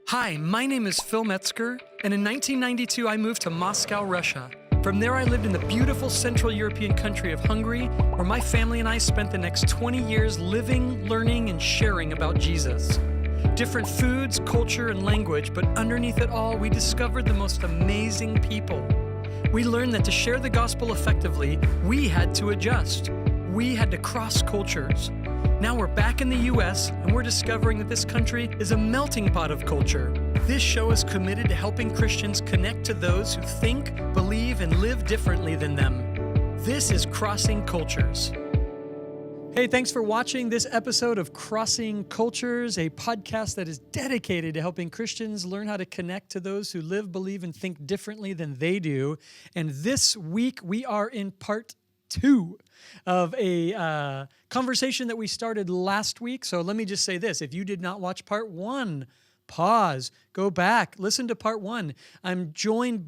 Hi, my name is Phil Metzger, and in 1992 I moved to Moscow, Russia. From there I lived in the beautiful Central European country of Hungary, where my family and I spent the next 20 years living, learning, and sharing about Jesus. Different foods, culture, and language, but underneath it all, we discovered the most amazing people. We learned that to share the gospel effectively, we had to adjust. We had to cross cultures. Now we're back in the U.S., and we're discovering that this country is a melting pot of culture. This show is committed to helping Christians connect to those who think, believe, and live differently than them. This is Crossing Cultures. Hey, thanks for watching this episode of Crossing Cultures, a podcast that is dedicated to helping Christians learn how to connect to those who live, believe, and think differently than they do. And this week, we are in part 2 of a conversation that we started last week. So let me just say this. If you did not watch part 1, pause, go back, listen to part 1. I'm joined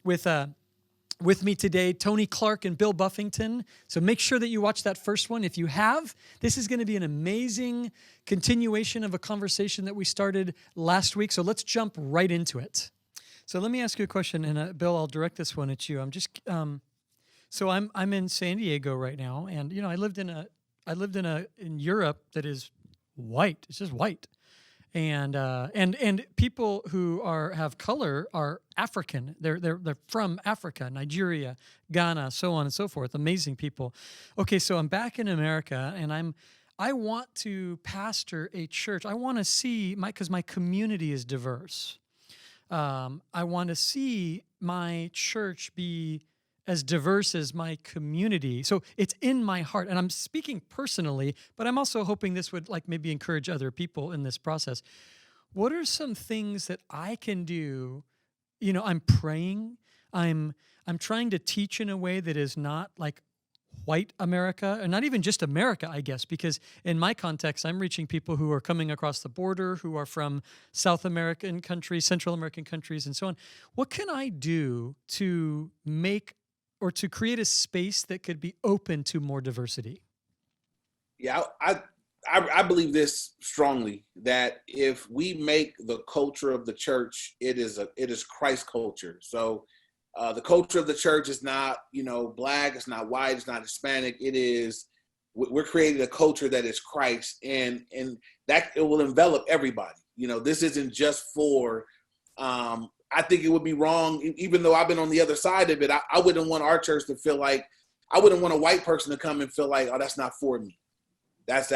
with me today, Tony Clark and Bill Buffington. So make sure that you watch that first one. If you have, this is going to be an amazing continuation of a conversation that we started last week. So let's jump right into it. So let me ask you a question, and Bill, I'll direct this one at you. So I'm in San Diego right now, and I lived in Europe that is white. It's just white, and people who have color are African. They're from Africa, Nigeria, Ghana, so on and so forth. Amazing people. Okay, so I'm back in America, and I want to pastor a church. I want to see because my community is diverse. I want to see my church be as diverse as my community. So it's in my heart, and I'm speaking personally, but I'm also hoping this would maybe encourage other people in this process. What are some things that I can do? I'm praying. I'm trying to teach in a way that is not like white America, and not even just America, I guess, because in my context, I'm reaching people who are coming across the border, who are from South American countries, Central American countries, and so on. What can I do to to create a space that could be open to more diversity? Yeah, I believe this strongly, that if we make the culture of the church, it is Christ culture. So the culture of the church is not, Black, it's not white, it's not Hispanic. We're creating a culture that is Christ, and that it will envelop everybody. This isn't just for, I think it would be wrong, even though I've been on the other side of it. I wouldn't want our church to feel like, I wouldn't want a white person to come and feel like, oh, that's not for me. That's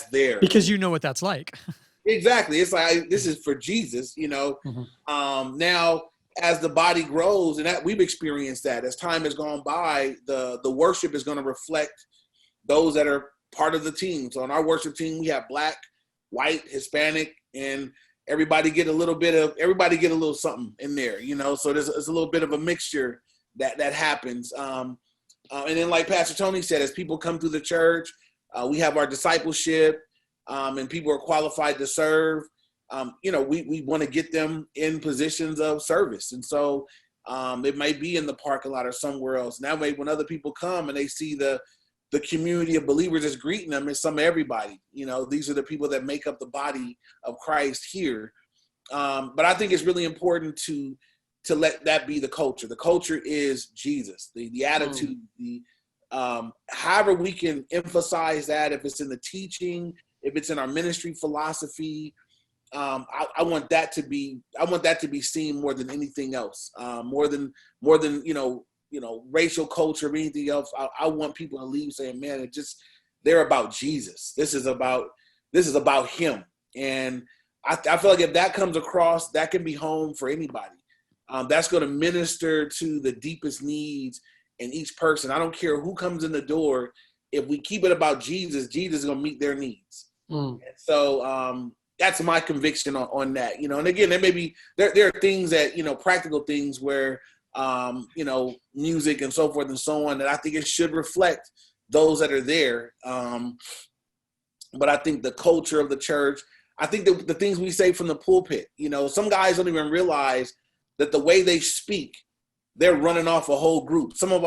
there. Because you know what that's like. Exactly. It's like, this is for Jesus, Mm-hmm. Now, as the body grows, and that we've experienced that, as time has gone by, the worship is going to reflect those that are part of the team. So on our worship team, we have Black, white, Hispanic, and everybody get a little something in there, so there's a little bit of a mixture that happens. And then like Pastor Tony said, as people come through the church, we have our discipleship, and people are qualified to serve. We want to get them in positions of service. And so it might be in the parking lot or somewhere else. And that way, when other people come and they see the community of believers that's greeting them, it's some of everybody. These are the people that make up the body of Christ here. But I think it's really important to let that be the culture. The culture is Jesus, the attitude, however we can emphasize that, if it's in the teaching, if it's in our ministry philosophy. I want that to be seen more than anything else, more than racial culture or anything else. I want people to leave saying, man, they're about Jesus. This is about him. And I feel like if that comes across, that can be home for anybody. That's going to minister to the deepest needs in each person. I don't care who comes in the door. If we keep it about Jesus, Jesus is going to meet their needs. And so that's my conviction on that. And again, there are things that, practical things where, music and so forth and so on, that I think it should reflect those that are there. But I think the culture of the church, I think the things we say from the pulpit, some guys don't even realize that the way they speak, they're running off a whole group. Some of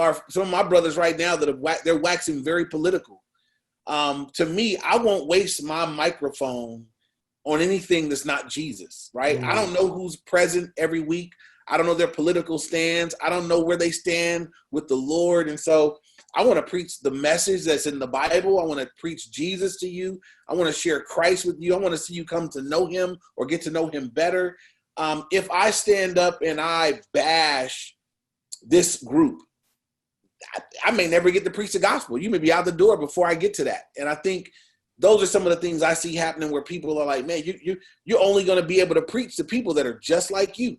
my brothers right now they're waxing very political. To me, I won't waste my microphone on anything that's not Jesus, right? I don't know who's present every week. I don't know their political stands. I don't know where they stand with the Lord. And so I want to preach the message that's in the Bible. I want to preach Jesus to you. I want to share Christ with you. I want to see you come to know him or get to know him better. If I stand up and I bash this group, I may never get to preach the gospel. You may be out the door before I get to that. And I think those are some of the things I see happening where people are like, man, you're only going to be able to preach to people that are just like you.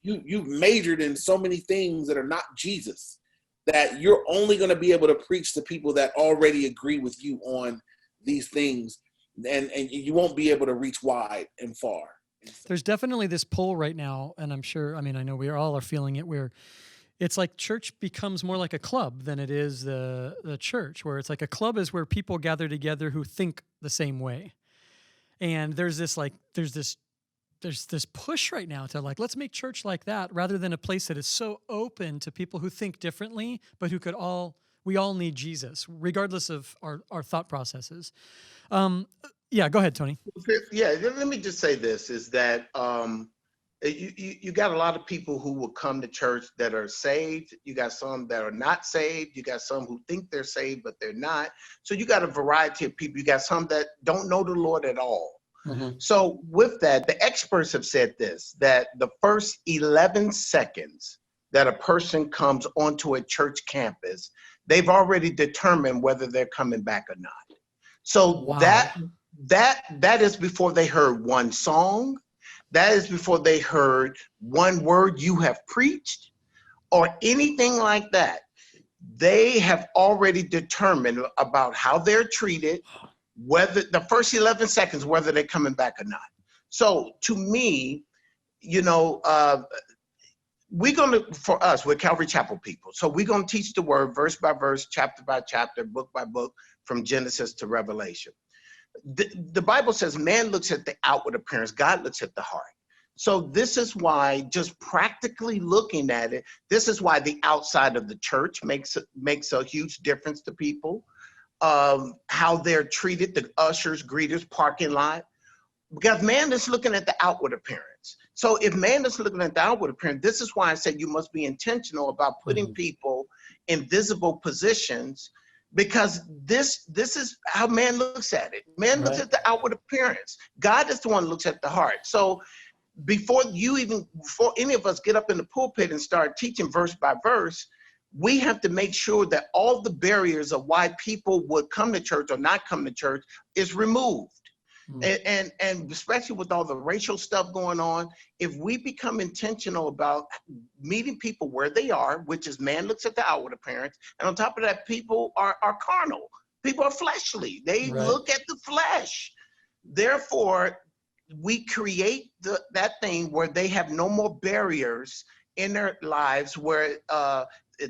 You've majored in so many things that are not Jesus, that you're only going to be able to preach to people that already agree with you on these things, and you won't be able to reach wide and far. There's definitely this pull right now, and I'm sure, I know we all are feeling it, where it's like church becomes more like a club than it is the church, where it's like a club is where people gather together who think the same way. And there's this push right now to like, let's make church like that, rather than a place that is so open to people who think differently, but who we all need Jesus, regardless of our thought processes. Yeah, go ahead, Tony. Yeah, let me just say this, is that you got a lot of people who will come to church that are saved. You got some that are not saved. You got some who think they're saved, but they're not. So you got a variety of people. You got some that don't know the Lord at all. So with that, the experts have said this, that the first 11 seconds that a person comes onto a church campus, they've already determined whether they're coming back or not. So that is before they heard one song. That is before they heard one word you have preached or anything like that. They have already determined about how they're treated, whether the first 11 seconds, whether they're coming back or not. So to me, for us, we're Calvary Chapel people. So we're going to teach the word verse by verse, chapter by chapter, book by book, from Genesis to Revelation. The Bible says man looks at the outward appearance, God looks at the heart. So this is why, just practically looking at it, this is why the outside of the church makes a huge difference to people. How they're treated, the ushers, greeters, parking lot, because man is looking at the outward appearance. So if man is looking at the outward appearance, this is why I said you must be intentional about putting people in visible positions, because this is how man looks at it. Man looks at the outward appearance. God is the one who looks at the heart. So before any of us get up in the pulpit and start teaching verse by verse, we have to make sure that all the barriers of why people would come to church or not come to church is removed. And especially with all the racial stuff going on, if we become intentional about meeting people where they are, which is man looks at the outward appearance, and on top of that, people are carnal. People are fleshly. They look at the flesh. Therefore, we create that thing where they have no more barriers in their lives, where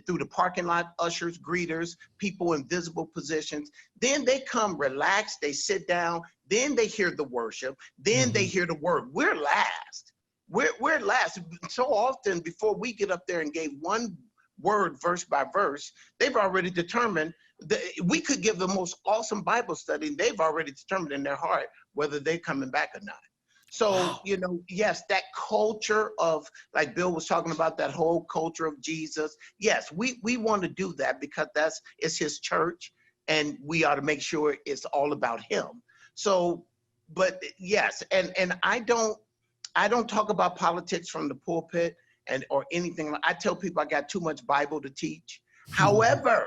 through the parking lot, ushers, greeters, people in visible positions. Then they come relaxed, they sit down, then they hear the worship, then they hear the word. We're last. We're last. So often before we get up there and gave one word verse by verse, they've already determined that we could give the most awesome Bible study. They've already determined in their heart whether they're coming back or not. So, yes, that culture of, like Bill was talking about, that whole culture of Jesus. Yes, we want to do that because it's his church, and we ought to make sure it's all about him. So, but yes, and I don't talk about politics from the pulpit or anything. I tell people I got too much Bible to teach. However,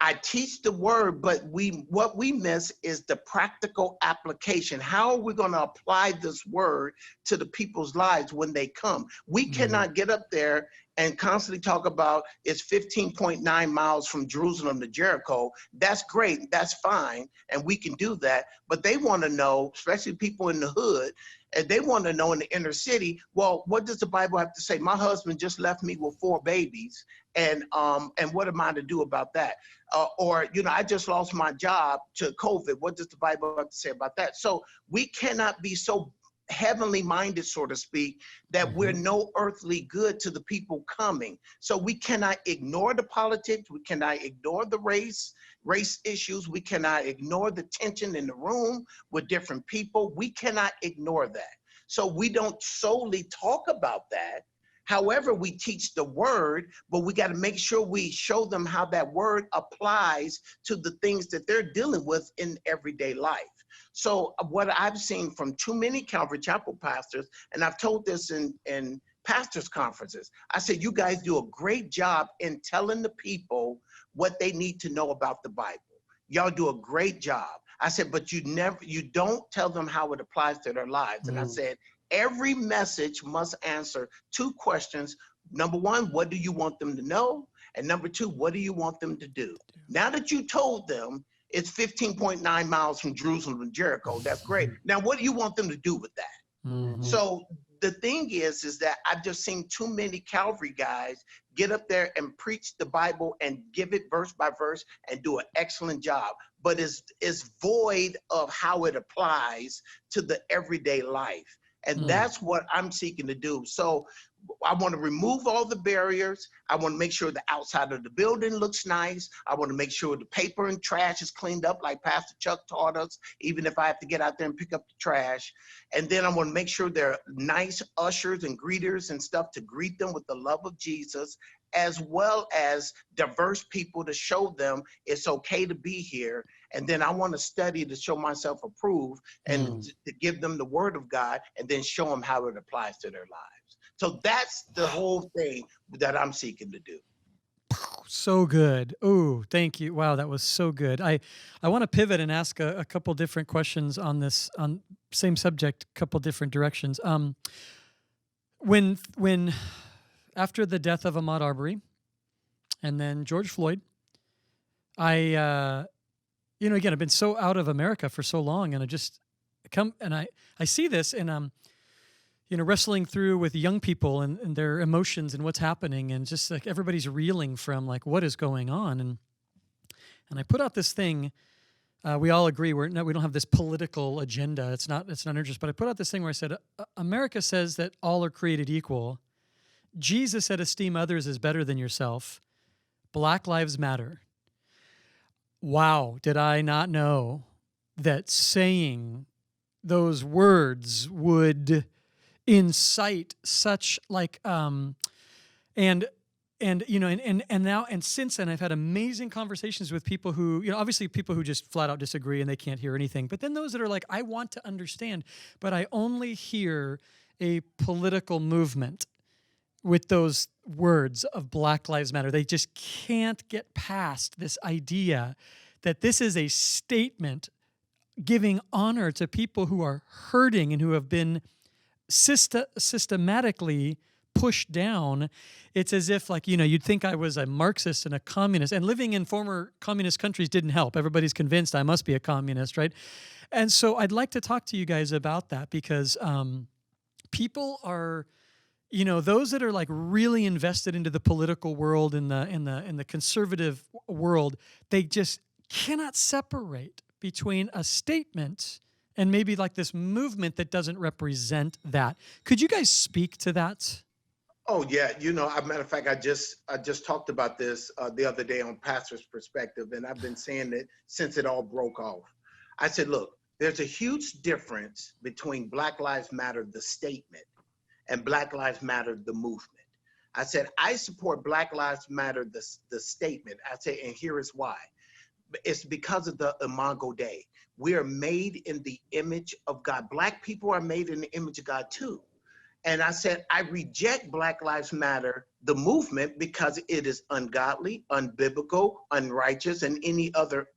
I teach the word, but what we miss is the practical application. How are we going to apply this word to the people's lives when they come? We cannot get up there and constantly talk about it's 15.9 miles from Jerusalem to Jericho. That's great. That's fine. And we can do that. But they want to know, especially people in the hood, and they want to know in the inner city, well, what does the Bible have to say? My husband just left me with 4 babies. And what am I to do about that? Or, I just lost my job to COVID. What does the Bible have to say about that? So we cannot be so heavenly minded, so to speak, that we're no earthly good to the people coming. So we cannot ignore the politics. We cannot ignore the race. race issues. We cannot ignore the tension in the room with different people. We cannot ignore that. So we don't solely talk about that. However, we teach the word, but we got to make sure we show them how that word applies to the things that they're dealing with in everyday life. So what I've seen from too many Calvary Chapel pastors, and I've told this in pastors' conferences, I said, you guys do a great job in telling the people what they need to know about the Bible. Y'all do a great job. I said, but you don't tell them how it applies to their lives. And I said, every message must answer two questions. Number one, what do you want them to know? And number two, what do you want them to do? Now that you told them it's 15.9 miles from Jerusalem to Jericho, that's great. Now, what do you want them to do with that? So the thing is that I've just seen too many Calvary guys get up there and preach the Bible and give it verse by verse and do an excellent job, but it's void of how it applies to the everyday life. And that's what I'm seeking to do. So I want to remove all the barriers. I want to make sure the outside of the building looks nice. I want to make sure the paper and trash is cleaned up like Pastor Chuck taught us, even if I have to get out there and pick up the trash. And then I want to make sure there are nice ushers and greeters and stuff to greet them with the love of Jesus, as well as diverse people to show them it's okay to be here. And then I want to study to show myself approved and to give them the word of God and then show them how it applies to their lives. So that's the whole thing that I'm seeking to do. So good. Oh, thank you. Wow, that was so good. I want to pivot and ask a couple different questions on this, on same subject, couple different directions. When after the death of Ahmaud Arbery and then George Floyd, again, I've been so out of America for so long, and I just come and I see this, and wrestling through with young people and their emotions and what's happening, and just like everybody's reeling from like what is going on, and I put out this thing. We all agree we don't have this political agenda. It's not interest. But I put out this thing where I said, America says that all are created equal. Jesus said, esteem others as better than yourself. Black lives matter. Wow, did I not know that saying those words would incite such like now and since then I've had amazing conversations with people who, obviously people who just flat out disagree and they can't hear anything, but then those that are like, I want to understand, but I only hear a political movement with those words of Black Lives Matter. They just can't get past this idea that this is a statement giving honor to people who are hurting and who have been systematically pushed down. It's as if you'd think I was a Marxist and a communist, and living in former communist countries didn't help. Everybody's convinced I must be a communist, right? And so I'd like to talk to you guys about that, because people are, those that are like really invested into the political world and the conservative world, they just cannot separate between a statement and maybe like this movement that doesn't represent that. Could you guys speak to that? Oh yeah, as a matter of fact, I just talked about this the other day on Pastor's Perspective, and I've been saying it since it all broke off. I said, look, there's a huge difference between Black Lives Matter, the statement, and Black Lives Matter, the movement. I said, I support Black Lives Matter, the statement. I say, and here is why. It's because of the Imago Dei. We are made in the image of God. Black people are made in the image of God too. And I said, I reject Black Lives Matter, the movement, because it is ungodly, unbiblical, unrighteous, and any other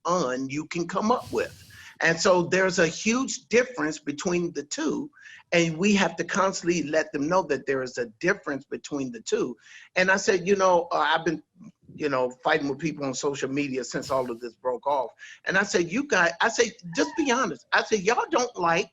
you can come up with. And so there's a huge difference between the two. And we have to constantly let them know that there is a difference between the two. And I said, I've been, fighting with people on social media since all of this broke off. And I said, just be honest. I said, y'all don't like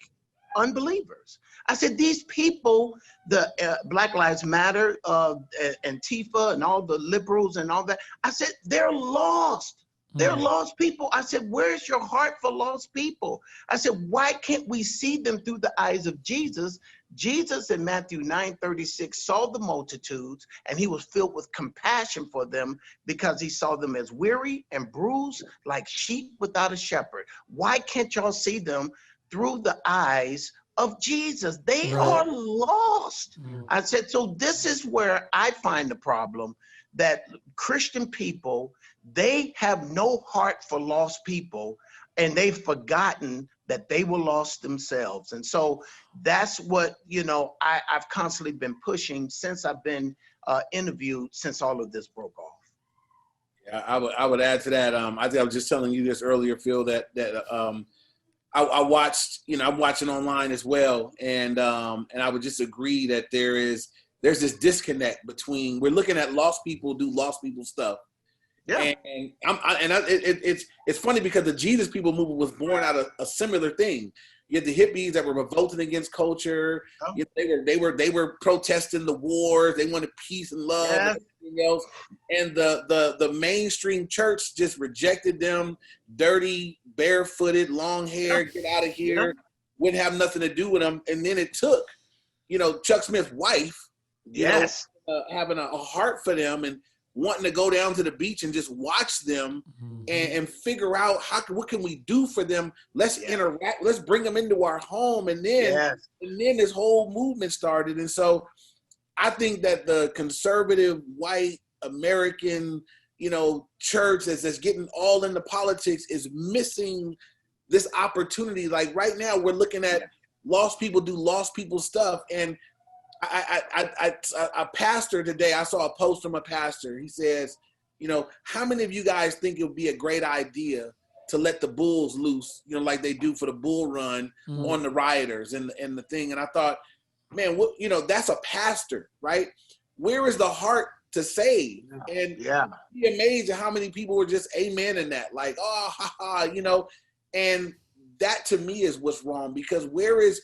unbelievers. I said, these people, the Black Lives Matter, Antifa, and all the liberals and all that, I said, they're lost. They're lost people. I said, where's your heart for lost people? I said, why can't we see them through the eyes of Jesus? Jesus in Matthew 9:36 saw the multitudes, and he was filled with compassion for them because he saw them as weary and bruised like sheep without a shepherd. Why can't y'all see them through the eyes of Jesus? They are lost. I said, so this is where I find the problem, that Christian people, they have no heart for lost people, and they've forgotten that they were lost themselves. And so that's what, I've constantly been pushing since I've been interviewed, since all of this broke off. Yeah, I would add to that. I think I was just telling you this earlier, Phil, that I watched, I'm watching online as well. And I would just agree that there's this disconnect between, we're looking at lost people do lost people stuff. Yeah. And it's funny because the Jesus People movement was born out of a similar thing. You had the hippies that were revolting against culture. Oh. They were protesting the wars. They wanted peace and love and everything else. And the mainstream church just rejected them. Dirty, barefooted, long hair, get out of here. Wouldn't have nothing to do with them. And then it took, Chuck Smith's wife, having a heart for them and wanting to go down to the beach and just watch them and figure out what can we do for them. Let's interact. Let's bring them into our home. And then this whole movement started. And so I think that the conservative white American, church that's getting all into politics is missing this opportunity. Like right now we're looking at lost people do lost people stuff. And a pastor today, I saw a post from a pastor. He says, how many of you guys think it would be a great idea to let the bulls loose, like they do for the bull run on the rioters and the thing? And I thought, man, that's a pastor, right? Where is the heart to save? And be amazed at how many people were just amen in that, like, oh, ha, ha, and that to me is what's wrong, because where is,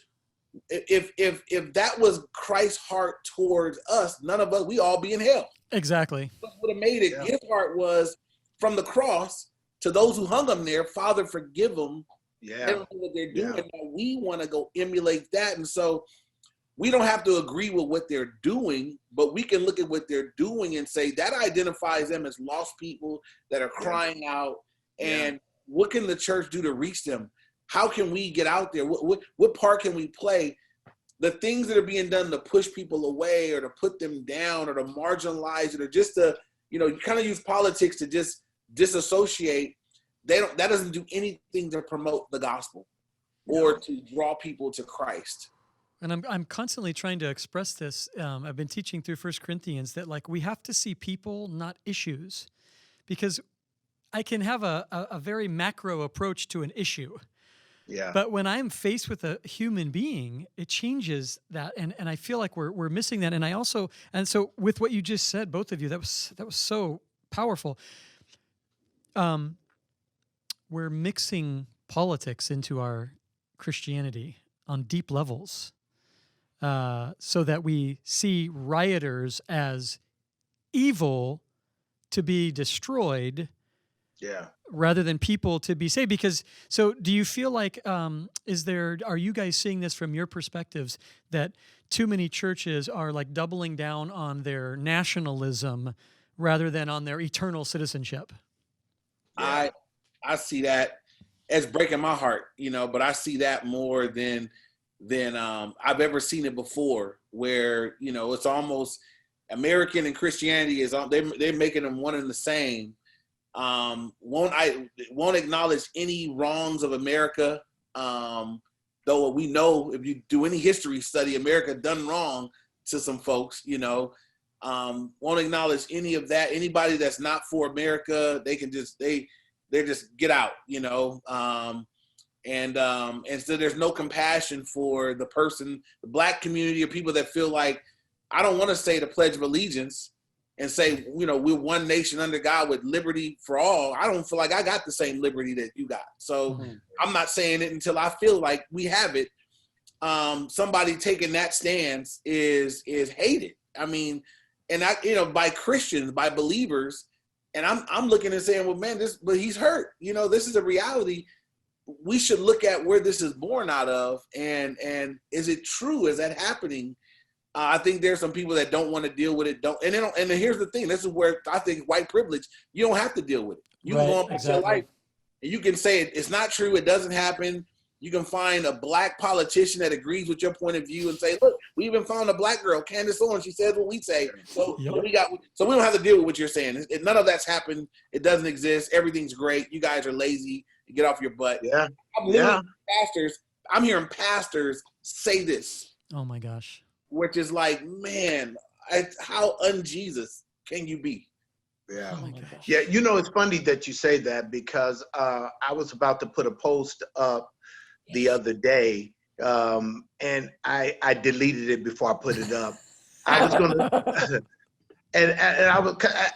if that was Christ's heart towards us, none of us, we all be in hell. Exactly. What would have made it, his heart was from the cross to those who hung him there, Father, forgive them. They don't know what they're doing. Now we want to go emulate that. And so we don't have to agree with what they're doing, but we can look at what they're doing and say that identifies them as lost people that are crying out. And what can the church do to reach them? How can we get out there? What part can we play? The things that are being done to push people away or to put them down or to marginalize it or just to, you kind of use politics to just disassociate. That doesn't do anything to promote the gospel or to draw people to Christ. And I'm constantly trying to express this. I've been teaching through 1 Corinthians that we have to see people, not issues, because I can have a very macro approach to an issue. Yeah. But when I'm faced with a human being, it changes that, and I feel like we're missing that. And so with what you just said, both of you, that was so powerful. We're mixing politics into our Christianity on deep levels, so that we see rioters as evil to be destroyed. Yeah. Rather than people to be saved. So do you feel like, are you guys seeing this from your perspectives, that too many churches are doubling down on their nationalism rather than on their eternal citizenship? Yeah. I see that as breaking my heart, but I see that more than I've ever seen it before, where, it's almost American and Christianity they're making them one and the same. Won't acknowledge any wrongs of America. Though we know if you do any history study, America done wrong to some folks, won't acknowledge any of that. Anybody that's not for America, they can just, they just get out, and so there's no compassion for the person, the Black community, or people that feel like, I don't want to say the Pledge of Allegiance and say, we're one nation under God with liberty for all. I don't feel like I got the same liberty that you got. So I'm not saying it until I feel like we have it. Somebody taking that stance is hated. I mean, and by Christians, by believers, And I'm looking and saying, well, man, but he's hurt. This is a reality. We should look at where this is born out of, and is it true? Is that happening? I think there's some people that don't want to deal with it. And here's the thing. This is where I think white privilege. You don't have to deal with it. You can go on your life, and you can say it's not true. It doesn't happen. You can find a black politician that agrees with your point of view and say, look, we even found a black girl, Candace Owens. She says what we say. So we don't have to deal with what you're saying. None of that's happened. It doesn't exist. Everything's great. You guys are lazy. Get off your butt. Yeah. I'm hearing pastors say this. Oh my gosh. Which is like, man, how un-Jesus can you be? Yeah. Oh my gosh. Yeah. It's funny that you say that, because I was about to put a post up the other day, and I deleted it before I put it up. I was gonna, and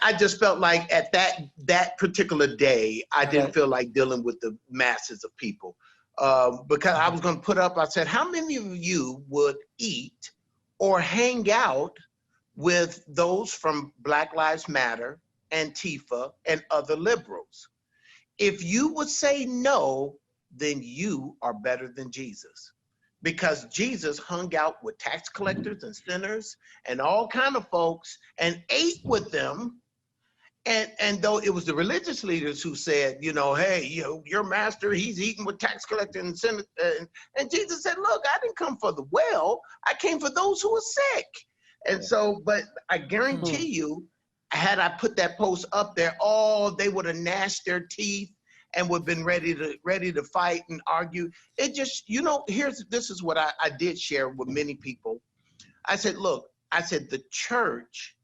I just felt like at that particular day, I didn't feel like dealing with the masses of people, because I was gonna put up. I said, how many of you would eat or hang out with those from Black Lives Matter, Antifa, and other liberals? If you would say no, then you are better than Jesus, because Jesus hung out with tax collectors and sinners and all kind of folks and ate with them. And though it was the religious leaders who said, hey, your master, he's eating with tax collectors and sinners. And Jesus said, look, I didn't come for the well. I came for those who are sick. And so, but I guarantee you, had I put that post up there, they would have gnashed their teeth and would have been ready to fight and argue. It just, this is what I did share with many people. I said, look, the church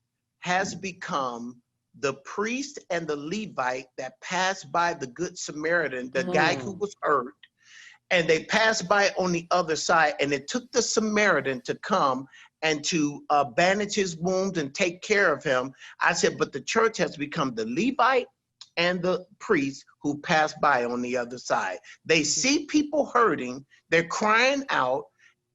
has become the priest and the Levite that passed by the Good Samaritan, the guy who was hurt, and they passed by on the other side, and it took the Samaritan to come and to bandage his wounds and take care of him. I said, but the church has become the Levite and the priest who pass by on the other side. They see people hurting, they're crying out,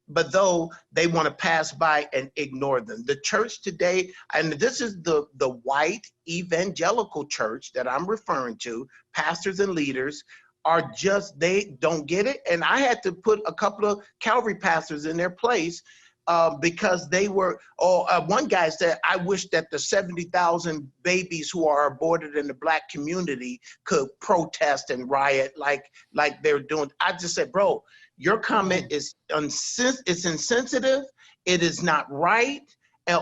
but though they want to pass by and ignore them. The church today, and this is the white evangelical church that I'm referring to, pastors and leaders are just, they don't get it. And I had to put a couple of Calvary pastors in their place because they were, one guy said, I wish that the 70,000 babies who are aborted in the Black community could protest and riot like they're doing. I just said, bro, your comment is it's insensitive. It is not right,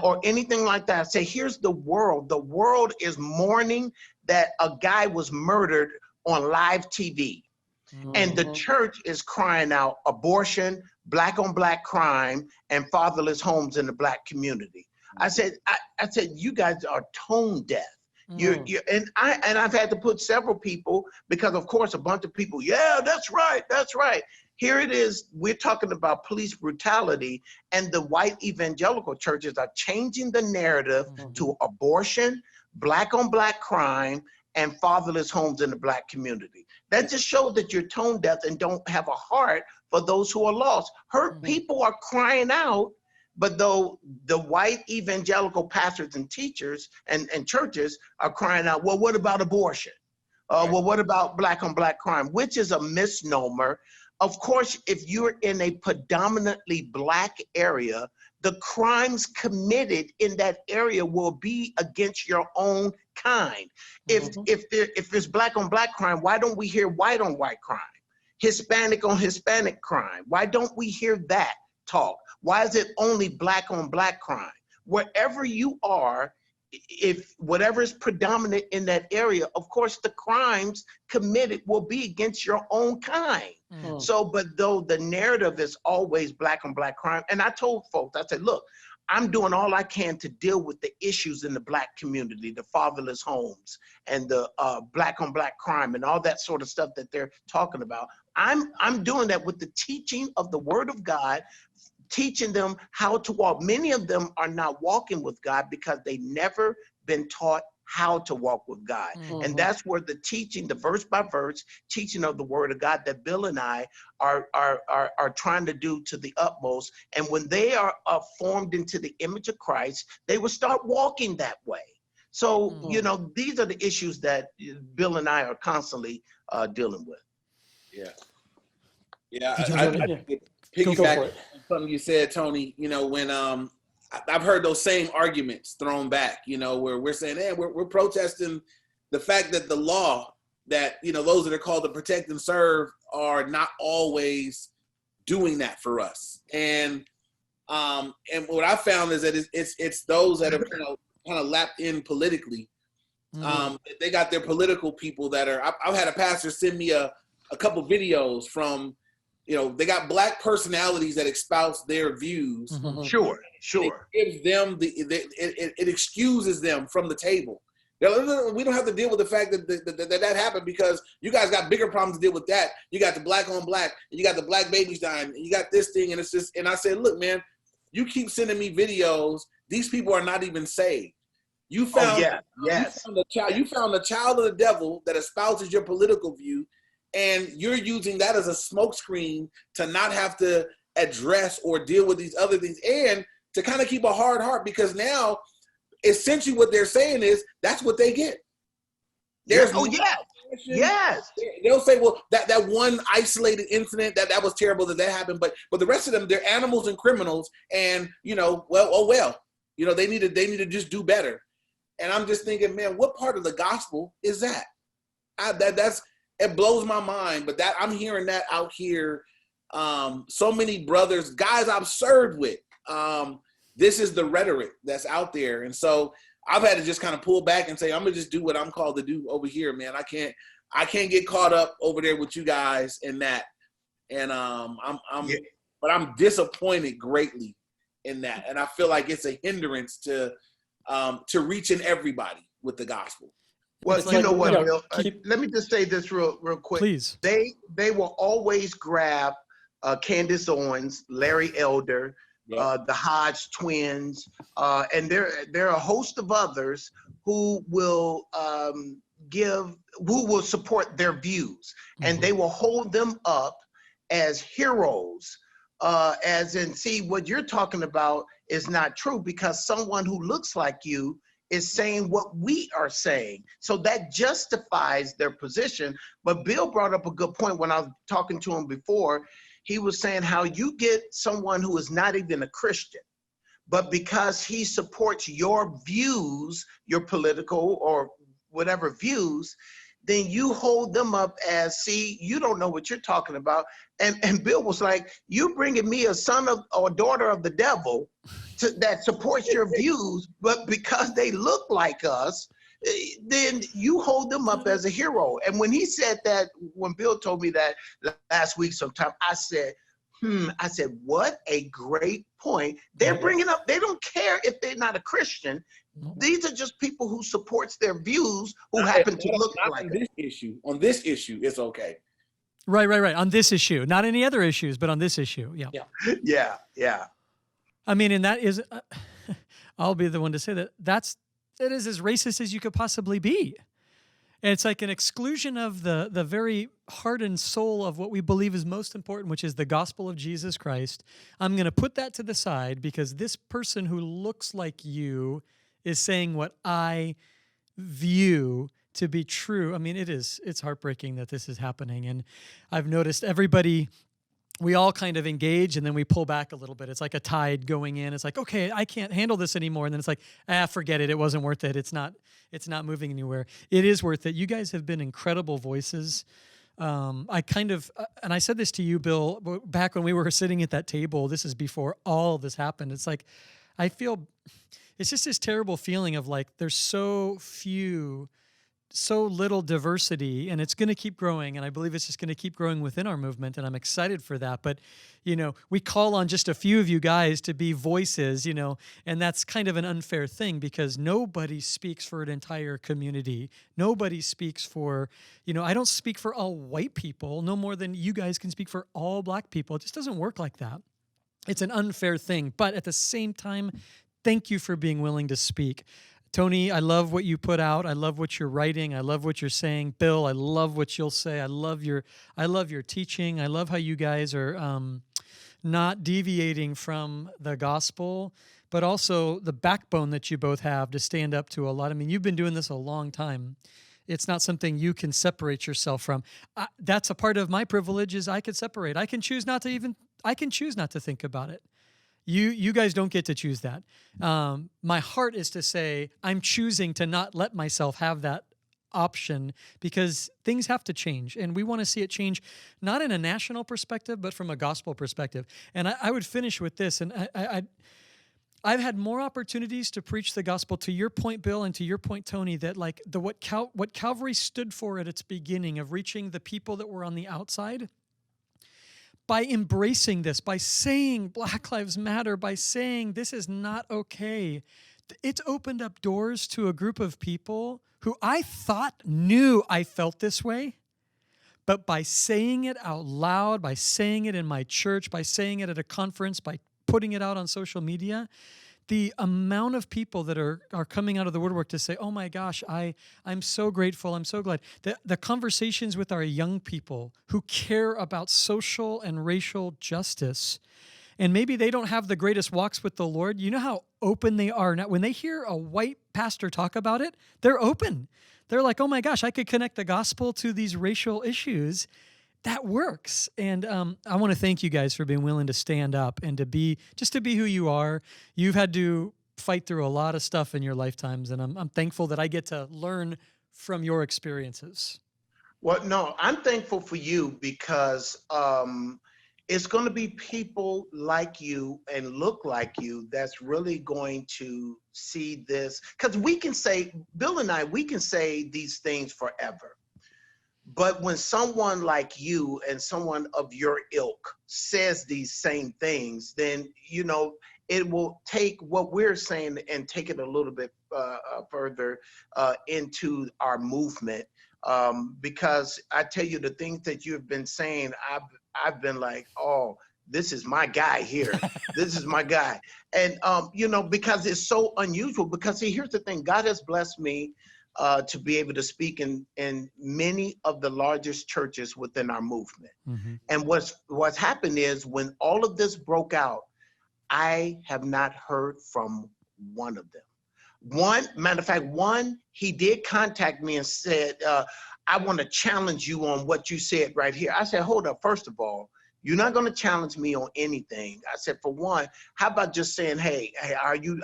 or anything like that. I say, here's the world. The world is mourning that a guy was murdered on live TV. And the church is crying out abortion, Black on Black crime, and fatherless homes in the Black community. I said, you guys are tone deaf. And I've had to put several people, because of course a bunch of people, yeah, that's right. Here it is, we're talking about police brutality, and the white evangelical churches are changing the narrative to abortion, Black on Black crime, and fatherless homes in the Black community. That just shows that you're tone deaf and don't have a heart for those who are lost. Hurt people are crying out, but though the white evangelical pastors and teachers and churches are crying out, well, what about abortion? Well, what about Black on Black crime? Which is a misnomer. Of course, if you're in a predominantly Black area, the crimes committed in that area will be against your own kind. If there's Black on Black crime, why don't we hear white on white crime? Hispanic on Hispanic crime? Why don't we hear that talk? Why is it only Black on Black crime? Wherever you are, if whatever is predominant in that area, of course, the crimes committed will be against your own kind. So, but though the narrative is always Black on Black crime, and I told folks, I said, look, I'm doing all I can to deal with the issues in the Black community, the fatherless homes and the Black on Black crime and all that sort of stuff that they're talking about. I'm doing that with the teaching of the Word of God, teaching them how to walk. Many of them are not walking with God because they never been taught how to walk with God. And that's where the teaching, the verse by verse teaching of the Word of God that Bill and I are trying to do to the utmost. And when they are formed into the image of Christ, they will start walking that way. So, these are the issues that Bill and I are constantly dealing with. Yeah. Yeah. Did you I, have I, any- I Go piggyback for on it. something you said, Tony, when I've heard those same arguments thrown back, where we're saying, hey, we're protesting the fact that the law that, those that are called to protect and serve are not always doing that for us. And what I found is that it's those that are kind of lapped in politically. They got their political people that are. I've had a pastor send me a couple videos from, they got black personalities that espouse their views. Mhm. Sure. It gives them it excuses them from the table. We don't have to deal with the fact that happened because you guys got bigger problems to deal with that. You got the black on black, and you got the black babies dying, and you got this thing, and it's just. And I said, look, man, you keep sending me videos. These people are not even saved. You found, you found a child of the devil that espouses your political view, and you're using that as a smokescreen to not have to address or deal with these other things, and to kind of keep a hard heart, because now essentially what they're saying is that's what they get. There's Yes. They'll say, well, that one isolated incident that was terrible that happened, but the rest of them, they're animals and criminals, and they need to just do better. And I'm just thinking, man, what part of the gospel is that? It blows my mind. But that I'm hearing that out here. So many brothers, guys I've served with. This is the rhetoric that's out there, and so I've had to just kind of pull back and say, I'm gonna just do what I'm called to do over here, man. I can't get caught up over there with you guys in that. And but I'm disappointed greatly in that, and I feel like it's a hindrance to reaching everybody with the gospel. Well, you know what, Bill? Let me just say this real quick. Please. They will always grab Candace Owens, Larry Elder, the Hodge twins, and there are a host of others who will support their views, and they will hold them up as heroes. As in, see, what you're talking about is not true, because someone who looks like you is saying what we are saying. So that justifies their position. But Bill brought up a good point when I was talking to him before. He was saying how you get someone who is not even a Christian, but because he supports your views, your political or whatever views, then you hold them up as, see, you don't know what you're talking about. And Bill was like, you bringing me a son of or daughter of the devil that supports your views, but because they look like us, then you hold them up as a hero. And when he said that, when Bill told me that last week sometime, I said, what a great point. They're bringing up, they don't care if they're not a Christian. These are just people who supports their views, who happen to look like on this issue. On this issue, it's okay. Right. On this issue, not any other issues, but on this issue. Yeah. I mean, and that is, I'll be the one to say that that is as racist as you could possibly be. And it's like an exclusion of the very heart and soul of what we believe is most important, which is the gospel of Jesus Christ. I'm going to put that to the side because this person who looks like you is saying what I view to be true. I mean, it's heartbreaking that this is happening. And I've noticed we all kind of engage and then we pull back a little bit. It's like a tide going in. It's like, okay, I can't handle this anymore. And then it's like, forget it. It wasn't worth it. It's not moving anywhere. It is worth it. You guys have been incredible voices. I kind of, and I said this to you, Bill, back when we were sitting at that table. This is before all of this happened. It's like, I feel, it's just this terrible feeling of like, there's so little diversity, and it's going to keep growing. And I believe it's just going to keep growing within our movement. And I'm excited for that. But, we call on just a few of you guys to be voices, and that's kind of an unfair thing because nobody speaks for an entire community. Nobody speaks for, I don't speak for all white people no more than you guys can speak for all black people. It just doesn't work like that. It's an unfair thing. But at the same time, thank you for being willing to speak. Tony, I love what you put out. I love what you're writing. I love what you're saying. Bill, I love what you'll say. I love your teaching. I love how you guys are not deviating from the gospel, but also the backbone that you both have to stand up to a lot. I mean, you've been doing this a long time. It's not something you can separate yourself from. That's a part of my privilege is I could separate. I can choose not to think about it. You guys don't get to choose that. My heart is to say I'm choosing to not let myself have that option because things have to change, and we want to see it change, not in a national perspective, but from a gospel perspective. And I would finish with this, and I've had more opportunities to preach the gospel, to your point, Bill, and to your point, Tony, that like what Calvary stood for at its beginning of reaching the people that were on the outside. By embracing this, by saying Black Lives Matter, by saying this is not okay, it's opened up doors to a group of people who I thought knew I felt this way. But by saying it out loud, by saying it in my church, by saying it at a conference, by putting it out on social media, the amount of people that are coming out of the woodwork to say, oh my gosh, I'm so grateful, I'm so glad. The conversations with our young people who care about social and racial justice, and maybe they don't have the greatest walks with the Lord, you know how open they are. Now, when they hear a white pastor talk about it, they're open. They're like, oh my gosh, I could connect the gospel to these racial issues. That works. And I want to thank you guys for being willing to stand up and to be who you are. You've had to fight through a lot of stuff in your lifetimes, and I'm thankful that I get to learn from your experiences. Well, no, I'm thankful for you because it's going to be people like you and look like you that's really going to see this. Because we can say, Bill and I, we can say these things forever. But when someone like you and someone of your ilk says these same things, then, you know, it will take what we're saying and take it a little bit further into our movement. Because I tell you, the things that you've been saying, I've been like, oh, this is my guy here. This is my guy. And, you know, because it's so unusual, because see, here's the thing, God has blessed me to be able to speak in many of the largest churches within our movement. Mm-hmm. And what's happened is when all of this broke out, I have not heard from one of them. Matter of fact, he did contact me and said, I want to challenge you on what you said right here. I said, hold up, first of all, you're not going to challenge me on anything. I said, for one, how about just saying, hey, are you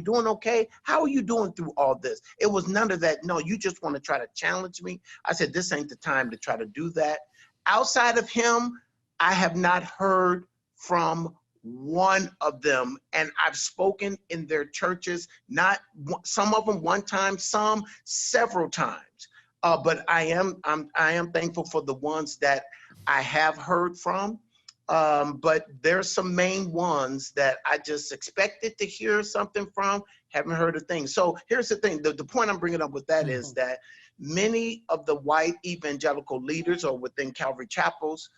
doing okay? How are you doing through all this? It was none of that. No, you just want to try to challenge me. I said, this ain't the time to try to do that. Outside of him, I have not heard from one of them, and I've spoken in their churches, not some of them one time, some several times. But I am thankful for the ones that I have heard from. But there's some main ones that I just expected to hear something from, haven't heard a thing. So here's the thing, the point I'm bringing up with that is that many of the white evangelical leaders or within Calvary Chapels,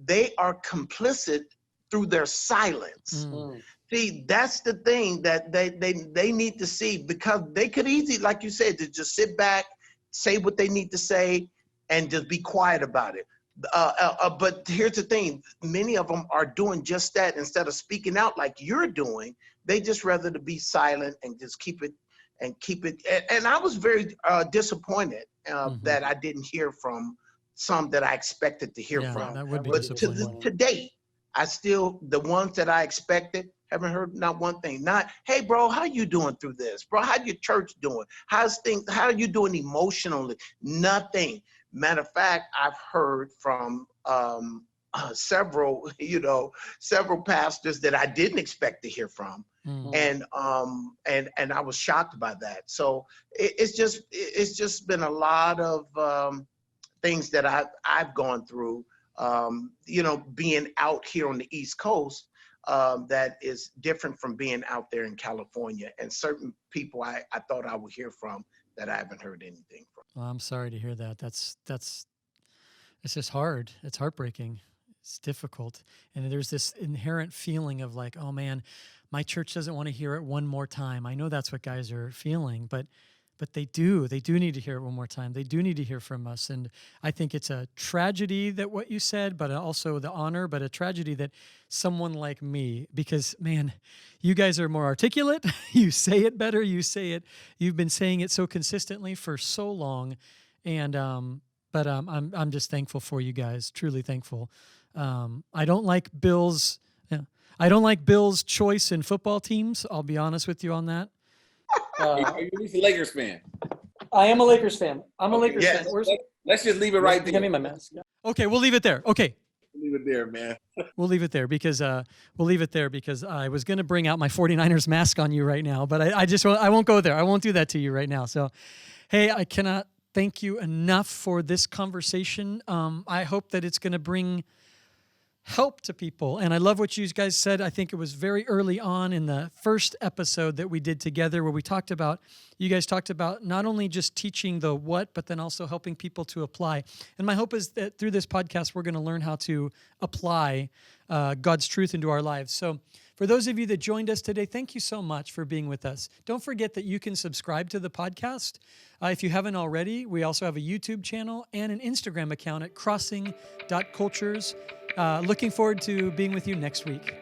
they are complicit through their silence. See, that's the thing that they need to see, because they could easily, like you said, to just sit back, say what they need to say, and just be quiet about it. But here's the thing, many of them are doing just that. Instead of speaking out like you're doing, they just rather to be silent and just keep it. And I was very disappointed that I didn't hear from some that I expected to hear from. That would be but disappointing. to date, the ones that I expected, haven't heard not one thing. Not, hey, bro, how you doing through this? Bro, how your church doing? How are you doing emotionally? Nothing. Matter of fact, I've heard from several pastors that I didn't expect to hear from. And I was shocked by that. So it's just been a lot of things that I've gone through, being out here on the East Coast, that is different from being out there in California. And certain people I thought I would hear from that I haven't heard anything from. Well, I'm sorry to hear that. It's just hard. It's heartbreaking. It's difficult. And there's this inherent feeling of like, oh man, my church doesn't want to hear it one more time. I know that's what guys are feeling, but but they do need to hear it one more time. They do need to hear from us. And I think it's a tragedy that what you said, but also the honor, but a tragedy that someone like me, because man, you guys are more articulate. You say it better. You've been saying it so consistently for so long. And, but I'm just thankful for you guys, truly thankful. I don't like Bill's choice in football teams. I'll be honest with you on that. Are you a Lakers fan? I am a Lakers fan. I'm a Okay, Lakers yes. fan. Let's just leave it right there. Give me my mask. Okay, we'll leave it there. Okay. Leave it there, man. We'll leave it there because I was going to bring out my 49ers mask on you right now, but I won't go there. I won't do that to you right now. So, hey, I cannot thank you enough for this conversation. I hope that it's going to bring help to people. And I love what you guys said. I think it was very early on in the first episode that we did together where you guys talked about not only just teaching the what, but then also helping people to apply. And my hope is that through this podcast, we're going to learn how to apply God's truth into our lives. So for those of you that joined us today, thank you so much for being with us. Don't forget that you can subscribe to the podcast. If you haven't already, we also have a YouTube channel and an Instagram account at crossing.cultures. Looking forward to being with you next week.